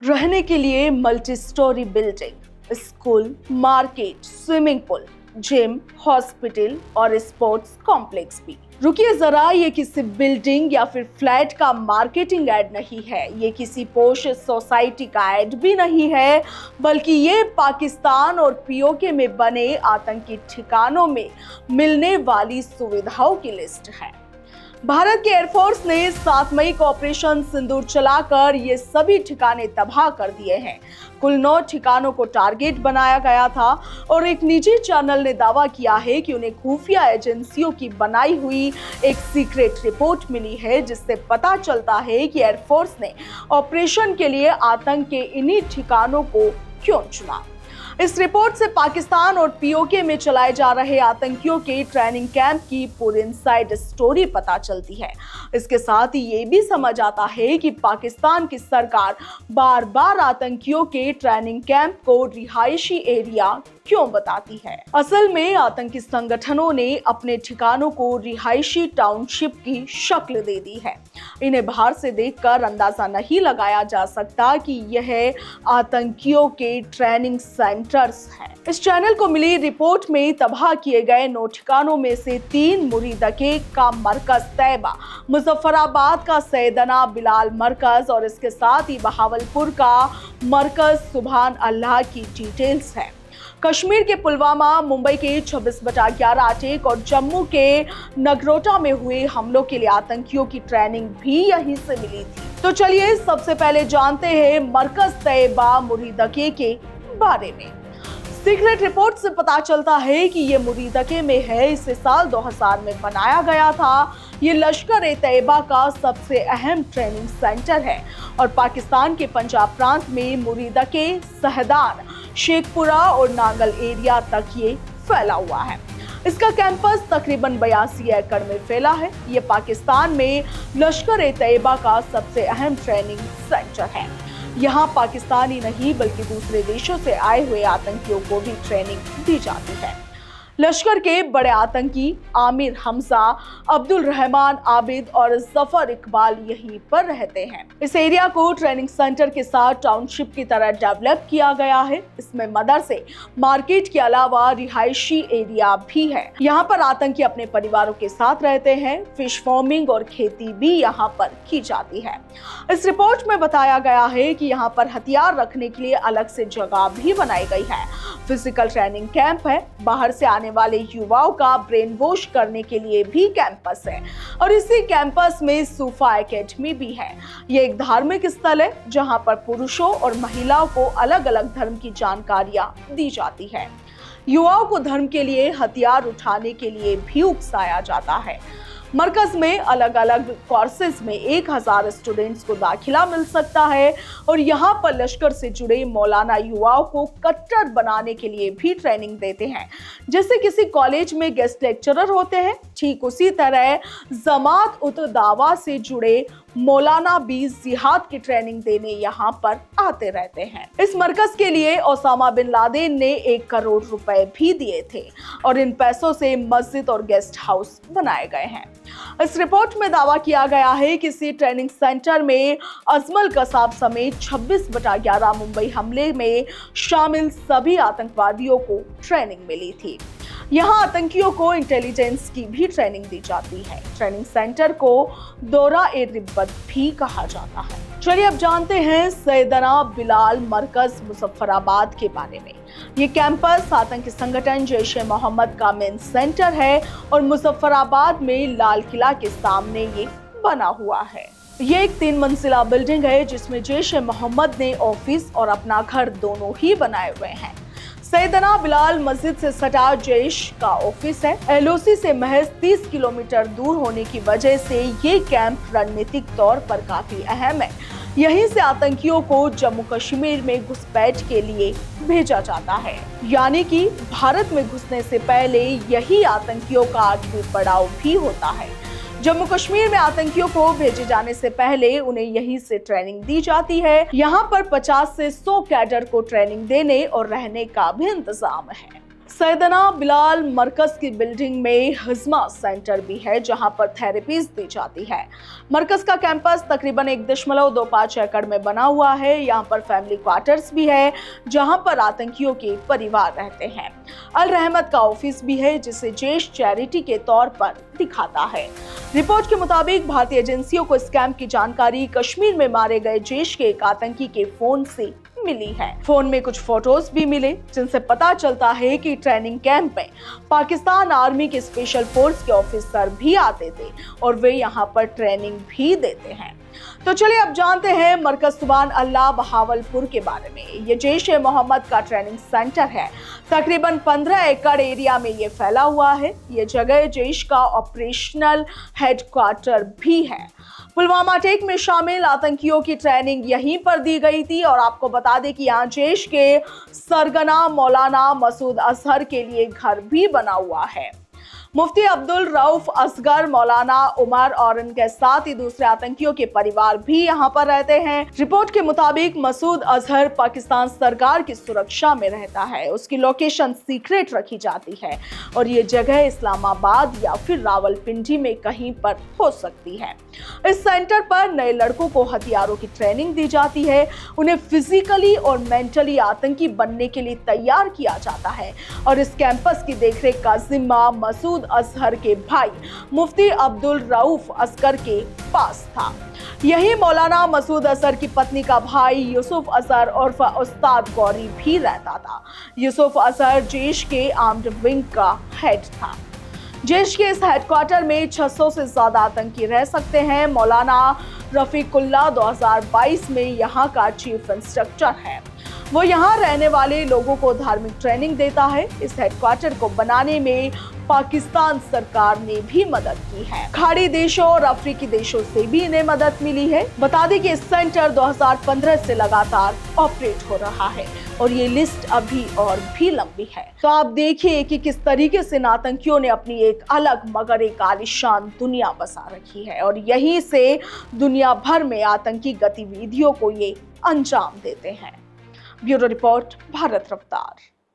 रहने के लिए multi storey building, school, market, swimming pool, gym, hospital और स्पोर्ट्स कॉम्प्लेक्स भी। रुकिए जरा, ये किसी बिल्डिंग या फिर फ्लैट का मार्केटिंग एड नहीं है, ये किसी पोश सोसाइटी का एड भी नहीं है, बल्कि ये पाकिस्तान और पीओके में बने आतंकी ठिकानों में मिलने वाली सुविधाओं की लिस्ट है। भारत की एयरफोर्स ने 7 मई को ऑपरेशन सिंदूर चलाकर ये सभी ठिकाने तबाह कर दिए हैं। कुल 9 ठिकानों को टारगेट बनाया गया था और एक निजी चैनल ने दावा किया है कि उन्हें खुफिया एजेंसियों की बनाई हुई एक सीक्रेट रिपोर्ट मिली है, जिससे पता चलता है कि एयरफोर्स ने ऑपरेशन के लिए आतंक के इन्हीं ठिकानों को क्यों चुना। इस रिपोर्ट से पाकिस्तान और पीओके में चलाए जा रहे आतंकियों के ट्रेनिंग कैंप की पूरी इनसाइड स्टोरी पता चलती है। इसके साथ ही ये भी समझ आता है कि पाकिस्तान की सरकार बार बार आतंकियों के ट्रेनिंग कैंप को रिहायशी एरिया क्यों बताती है। असल में आतंकी संगठनों ने अपने ठिकानों को रिहायशी टाउनशिप की शक्ल दे दी है। इन्हें बाहर से देखकर अंदाजा नहीं लगाया जा सकता कि यह आतंकियों के ट्रेनिंग सेंटर्स हैं। इस चैनल को मिली रिपोर्ट में तबाह किए गए 9 ठिकानों में से 3 मुरीदके का मरकज तैयबा, मुजफ्फराबाद का सैयदना बिलाल मरकज और इसके साथ ही बहावलपुर का मरकज सुभान अल्लाह की डिटेल्स है। कश्मीर के पुलवामा, मुंबई के 26/11 अटैक और जम्मू के नगरोटा में हुए हमलों के लिए आतंकियों की ट्रेनिंग भी यहीं से मिली थी। तो चलिए सबसे पहले जानते हैं मरकज तैयबा मुरीदके के बारे में। सीक्रेट रिपोर्ट से पता चलता है कि ये मुरीदके में है। इसे साल 2000 में बनाया गया था। ये लश्कर-ए-तैयबा का सबसे अहम ट्रेनिंग सेंटर है और पाकिस्तान के पंजाब प्रांत में मुरीदके, सहदान, शेखपुरा और नांगल एरिया तक ये फैला हुआ है। इसका कैंपस तकरीबन 82 एकड़ में फैला है। ये पाकिस्तान में लश्कर-ए-तैयबा का सबसे अहम ट्रेनिंग सेंटर है। यहाँ पाकिस्तानी नहीं बल्कि दूसरे देशों से आए हुए आतंकियों को भी ट्रेनिंग दी जाती है। लश्कर के बड़े आतंकी आमिर हमजा, अब्दुल रहमान आबिद और जफर इकबाल यहीं पर रहते हैं। इस एरिया को ट्रेनिंग सेंटर के साथ टाउनशिप की तरह डेवलप किया गया है। इसमें मदरसे, मार्केट के अलावा रिहायशी एरिया भी है। यहाँ पर आतंकी अपने परिवारों के साथ रहते हैं। फिश फार्मिंग और खेती भी यहाँ पर की जाती है। इस रिपोर्ट में बताया गया है कि यहाँ पर हथियार रखने के लिए अलग से जगह भी बनाई गई है। फिजिकल ट्रेनिंग कैंप है। बाहर से आने वाले युवाओं का ब्रेन वॉश करने के लिए भी कैंपस है और इसी कैंपस में सूफा एकेडमी भी है। ये एक धार्मिक स्थल है जहां पर पुरुषों और महिलाओं को अलग अलग धर्म की जानकारियां दी जाती है। युवाओं को धर्म के लिए हथियार उठाने के लिए भी उकसाया जाता है। मरकज में अलग अलग कोर्सेज में 1000 स्टूडेंट्स को दाखिला मिल सकता है और यहाँ पर लश्कर से जुड़े मौलाना युवाओं को कट्टर बनाने के लिए भी ट्रेनिंग देते हैं। जैसे किसी कॉलेज में गेस्ट लेक्चरर होते हैं, ठीक उसी तरह जमात उत दावा से जुड़े मौलाना भी जिहाद की ट्रेनिंग देने यहाँ पर आते रहते हैं। इस मरकज के लिए ओसामा बिन लादेन ने 1 करोड़ रुपए भी दिए थे और इन पैसों से मस्जिद और गेस्ट हाउस बनाए गए हैं। इस रिपोर्ट में दावा किया गया है कि इसी ट्रेनिंग सेंटर में अजमल कसाब समेत 26/11 मुंबई हमले में शामिल सभी आतंकवादियों को ट्रेनिंग मिली थी। यहाँ आतंकियों को इंटेलिजेंस की भी ट्रेनिंग दी जाती है। ट्रेनिंग सेंटर को दौरा-ए-रिब्बत भी कहा जाता है। चलिए अब जानते हैं सैयदना बिलाल मरकज मुजफ्फराबाद के बारे में। ये कैंपस आतंकी संगठन जैश-ए-मोहम्मद का मेन सेंटर है और मुजफ्फराबाद में लाल किला के सामने ये बना हुआ है। ये एक 3 मंजिला बिल्डिंग है जिसमें जैश-ए-मोहम्मद ने ऑफिस और अपना घर दोनों ही बनाए हुए हैं। सैयदना बिलाल मस्जिद से सटा जैश का ऑफिस है। एलओसी से महज 30 किलोमीटर दूर होने की वजह से ये कैंप रणनीतिक तौर पर काफी अहम है। यहीं से आतंकियों को जम्मू कश्मीर में घुसपैठ के लिए भेजा जाता है, यानी कि भारत में घुसने से पहले यही आतंकियों का आखिरी पड़ाव भी होता है। जम्मू कश्मीर में आतंकियों को भेजे जाने से पहले उन्हें यहीं से ट्रेनिंग दी जाती है। यहाँ पर 50 से 100 कैडर को ट्रेनिंग देने और रहने का भी इंतजाम है। सैयदना बिलाल मरकज की बिल्डिंग में हिज़्मा सेंटर भी है, जहां पर थेरेपीज दी जाती है। मरकज का कैंपस तकरीबन 1.25 एकड़ में बना हुआ है। यहां पर फैमिली क्वार्टर्स भी है, जहां पर आतंकियों के परिवार रहते हैं। अल रहमत का ऑफिस भी है, जिसे जैश चैरिटी के तौर पर दिखाता है। रिपोर्ट के मुताबिक भारतीय एजेंसियों को इस कैंप की जानकारी कश्मीर में मारे गए जैश के एक आतंकी के फोन से मिली है। फोन में कुछ फोटोज भी मिले, जिनसे पता चलता है कि ट्रेनिंग कैंप में पाकिस्तान आर्मी के स्पेशल फोर्स के ऑफिसर भी आते थे और वे यहां पर ट्रेनिंग भी देते हैं। तो चलिए अब जानते हैं मरकज सुभान अल्लाह बहावलपुर के बारे में। ये जैश ए मोहम्मद का ट्रेनिंग सेंटर है। तकरीबन 15 एकड़ एरिया में ये फैला हुआ है। ये जगह जैश का ऑपरेशनल हेडक्वार्टर भी है। पुलवामा अटैक में शामिल आतंकियों की ट्रेनिंग यहीं पर दी गई थी। और आपको बता दें कि यहाँ जैश के सरगना मौलाना मसूद अजहर के लिए घर भी बना हुआ है। मुफ्ती अब्दुल रऊफ असगर, मौलाना उमर और इनके साथ ही दूसरे आतंकियों के परिवार भी यहाँ पर रहते हैं। रिपोर्ट के मुताबिक मसूद अजहर पाकिस्तान सरकार की सुरक्षा में रहता है। उसकी लोकेशन सीक्रेट रखी जाती है और ये जगह इस्लामाबाद या फिर रावलपिंडी में कहीं पर हो सकती है। इस सेंटर पर नए लड़कों को हथियारों की ट्रेनिंग दी जाती है। उन्हें फिजिकली और मेंटली आतंकी बनने के लिए तैयार किया जाता है और इस कैंपस की देखरेख का जिम्मा मसूद अजहर के भाई मुफ्ती अब्दुल रऊफ असगर के पास था। यही मौलाना मसूद अजहर की पत्नी का भाई यूसुफ अजहर उर्फ उस्ताद गौरी भी रहता था। यूसुफ अजहर जैश के आर्म्ड विंग का हेड था। जैश के इस हेडक्वार्टर में 600 से ज्यादा आतंकी रह सकते हैं। मौलाना रफीकुल्ला 2022 में यहाँ का चीफ इंस्ट्रक्टर है। वो यहाँ रहने वाले लोगों को धार्मिक ट्रेनिंग देता है। इस हेडक्वार्टर को बनाने में पाकिस्तान सरकार ने भी मदद की है। खाड़ी देशों और अफ्रीकी देशों से भी इन्हें मदद मिली है। बता दें कि इस सेंटर 2015 से लगातार ऑपरेट हो रहा है और ये लिस्ट अभी और भी लंबी है। तो आप देखिए कि किस तरीके से आतंकियों ने अपनी एक अलग मगर एक आलिशान दुनिया बसा रखी है और यहीं से दुनिया भर में आतंकी गतिविधियों को ये अंजाम देते हैं। ब्यूरो रिपोर्ट, भारत रफ्तार।